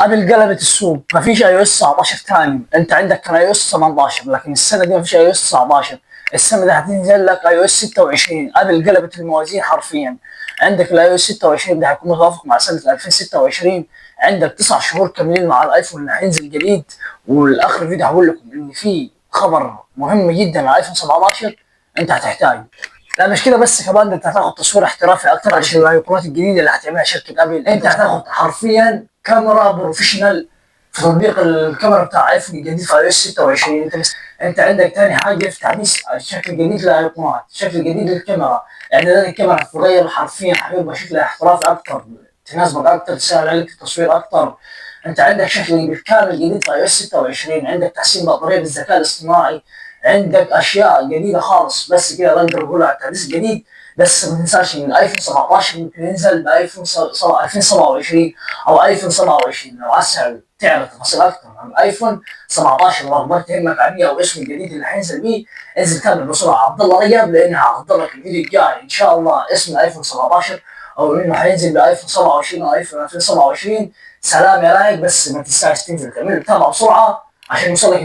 قبل قلبت السوق، ما فيش اي او اس 19 ثاني. انت عندك كان اي او اس 18، لكن السنه دي ما فيش اي او اس 19. السنه دي هتنزل لك اي او اس 26. قبل قلبت الموازين حرفيا. عندك الاي او اس 26 ده هيكون متوافق مع سنه 2026. عندك 9 شهور كاملين مع الايفون اللي هينزل جديد. والاخر فيديو هقول لكم ان في خبر مهم جدا على ايفون 17 انت هتحتاج. لا مش كده بس، كمان انت هتاخد تصوير احترافي اكتر عشان الايقونات الجديده اللي هتعملها شركه ابل. انت هتاخد حرفيا كاميرا بروفيشنال في تطبيق الكاميرا بتاع ايفون الجديد في اي اس 26. انت عندك ثاني حاجه في تحديث الشكل الجديد للايقونات، الشكل الجديد للكاميرا. اعدادات الكاميرا هتتغير حرفيا، هيبقى شكلها احترافي اكتر، تناسبك اكتر، تسهل عليك التصوير اكتر. انت عندك شكل بالكامل جديد في اي اس 26. عندك تحسين بطاريه بالذكاء الاصطناعي. عندك اشياء جديده خالص. بس كده نقدر نقول على التحديث الجديد. بس ما تنساش ان الايفون 17 ممكن ينزل بايفون 2027 او ايفون 27. لو عايز تعرف تفاصيل اكثر عن الايفون 17 واخبار تهمك عليه او اسمه الجديد اللي هينزل بيه، انزل تابع بسرعه عبد الله رجب، لان هحضر لك الفيديو الجاي ان شاء الله اسم الايفون 17 او انه هينزل بايفون 27 او ايفون 2027. سلام يا رايق. بس ما تنساش تنزل تعمل تابع بسرعه عشان يوصلك